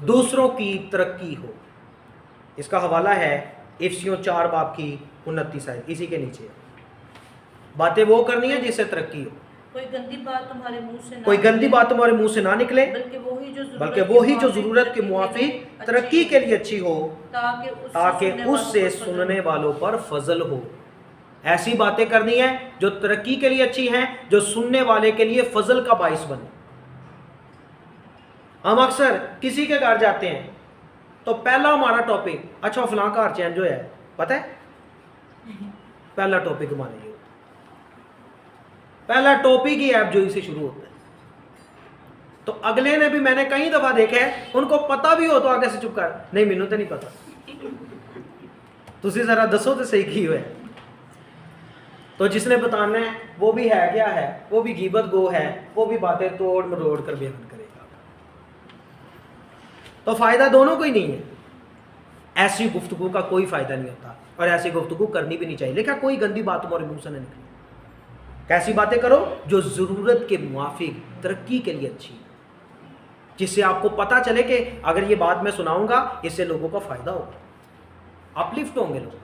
دوسروں کی ترقی ہو. اس کا حوالہ ہے افسیوں 4 باب کی 29 آیت. اسی کے نیچے باتیں وہ کرنی ہے جس سے ترقی ہو. کوئی گندی بات تمہارے منہ سے نہ نکلے بلکہ وہی جو ضرورت کے موافق ترقی کے لیے اچھی ہو تاکہ اس سے سننے والوں پر فضل ہو. ایسی باتیں کرنی ہے جو ترقی کے لیے اچھی ہیں, جو سننے والے کے لیے فضل کا باعث بنے. ہم اکثر کسی کے گھر جاتے ہیں تو پہلا ہمارا ٹاپک اچھا فلاں کار چینج ہوا ہے, پتہ ہے پہلا ٹاپک ہمارے لیے پہلا ٹاپک ہی ایپ جوئی سے شروع ہوتا ہے. تو اگلے نے بھی میں نے کئی دفعہ دیکھا ہے ان کو پتہ بھی ہو تو آگے سے چپ کر نہیں مینوں تو نہیں پتا, تسی ذرا دسو تو صحیح کی ہوئے. تو جس نے بتانا ہے وہ بھی ہے کیا ہے, وہ بھی غیبت گو ہے, وہ بھی باتیں توڑ مروڑ کر بیان کرے گا. تو فائدہ دونوں کو ہی نہیں ہے. ایسی گفتگو کا کوئی فائدہ نہیں ہوتا اور ایسی گفتگو کرنی بھی نہیں چاہیے. لیکن کوئی گندی بات تمہارے منہ سے نہ نکلے. کیسی باتیں کرو جو ضرورت کے موافق ترقی کے لیے اچھی ہے, جس سے آپ کو پتہ چلے کہ اگر یہ بات میں سناؤں گا اس سے لوگوں کا فائدہ ہوگا, اپلفٹ ہوں گے لوگ.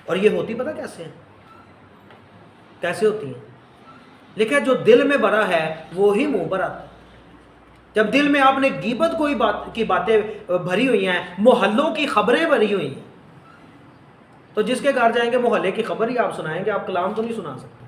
اور یہ ہوتی پتہ کیسے ہوتی ہیں؟ لیکن جو دل میں بھرا ہے وہی منہ پر آتا ہے. جب دل میں آپ نے غیبت کی باتیں بھری ہوئی ہیں, محلوں کی خبریں بھری ہوئی ہیں, تو جس کے گھر جائیں گے محلے کی خبر ہی آپ سنائیں گے, آپ کلام تو نہیں سنا سکتے.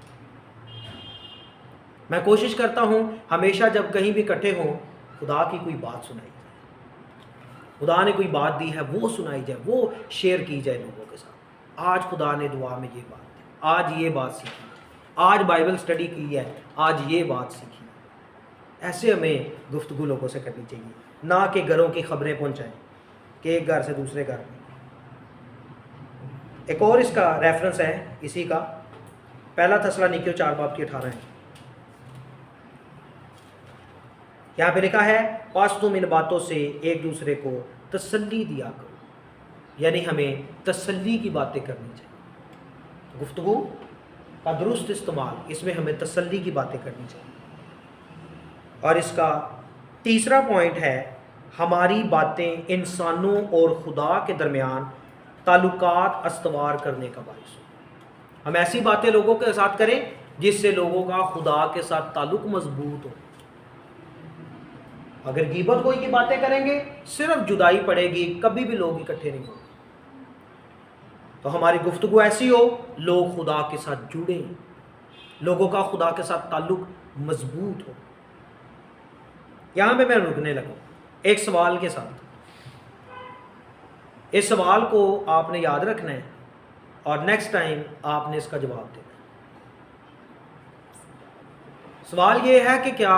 میں کوشش کرتا ہوں ہمیشہ جب کہیں بھی اکٹھے ہوں خدا کی کوئی بات سنائی جائے, خدا نے کوئی بات دی ہے وہ سنائی جائے, وہ شیئر کی جائے لوگوں کے ساتھ. آج خدا نے دعا میں یہ بات دی, آج یہ بات سیکھی, آج بائبل سٹڈی کی ہے, آج یہ بات سیکھی. ایسے ہمیں گفتگو لوگوں سے کرنی چاہیے, نہ کہ گھروں کی خبریں پہنچائیں کہ ایک گھر سے دوسرے گھر میں. ایک اور اس کا ریفرنس ہے اسی کا, پہلا تھسلونیکیوں 4 باب کی 18 ہے. یہاں پہ لکھا ہے پس تم ان باتوں سے ایک دوسرے کو تسلی دیا کرو. یعنی ہمیں تسلی کی باتیں کرنی چاہیے. گفتگو کا درست استعمال, اس میں ہمیں تسلی کی باتیں کرنی چاہیے. اور اس کا تیسرا پوائنٹ ہے ہماری باتیں انسانوں اور خدا کے درمیان تعلقات استوار کرنے کا باعث ہو. ہم ایسی باتیں لوگوں کے ساتھ کریں جس سے لوگوں کا خدا کے ساتھ تعلق مضبوط ہو. اگر غیبت کوئی کی باتیں کریں گے صرف جدائی پڑے گی, کبھی بھی لوگ اکٹھے نہیں ہوں گے. تو ہماری گفتگو ایسی ہو لوگ خدا کے ساتھ جڑیں, لوگوں کا خدا کے ساتھ تعلق مضبوط ہو. یہاں پہ میں رکنے لگا ایک سوال کے ساتھ. اس سوال کو آپ نے یاد رکھنا ہے اور نیکسٹ ٹائم آپ نے اس کا جواب دینا ہے. سوال یہ ہے کہ کیا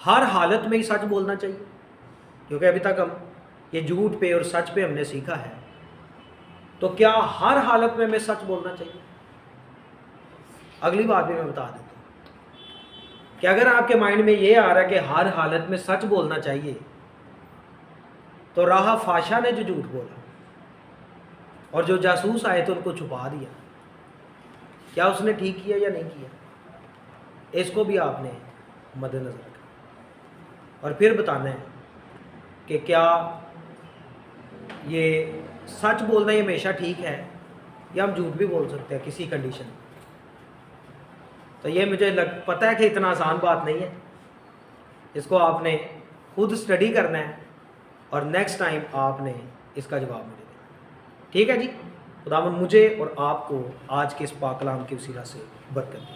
ہر حالت میں ہی سچ بولنا چاہیے؟ کیونکہ ابھی تک ہم یہ جھوٹ پہ اور سچ پہ ہم نے سیکھا ہے, تو کیا ہر حالت میں ہمیں سچ بولنا چاہیے؟ اگلی بات بھی میں بتا دیتا ہوں کہ اگر آپ کے مائنڈ میں یہ آ رہا ہے کہ ہر حالت میں سچ بولنا چاہیے, تو راہ فاشا نے جو جھوٹ بولا اور جو جاسوس آئے تھے ان کو چھپا دیا, کیا اس نے ٹھیک کیا یا نہیں کیا؟ اس کو بھی آپ نے مد نظر رکھنا اور پھر بتانا ہے کہ کیا یہ سچ بولنا ہی ہمیشہ ٹھیک ہے یا ہم جھوٹ بھی بول سکتے ہیں کسی کنڈیشن میں. تو یہ مجھے پتہ ہے کہ اتنا آسان بات نہیں ہے، اس کو آپ نے خود اسٹڈی کرنا ہے اور نیکسٹ ٹائم آپ نے اس کا جواب مجھے دینا. ٹھیک ہے جی. خداوند مجھے اور آپ کو آج کے اس پاک کلام کے وسیلہ سے برکت دے.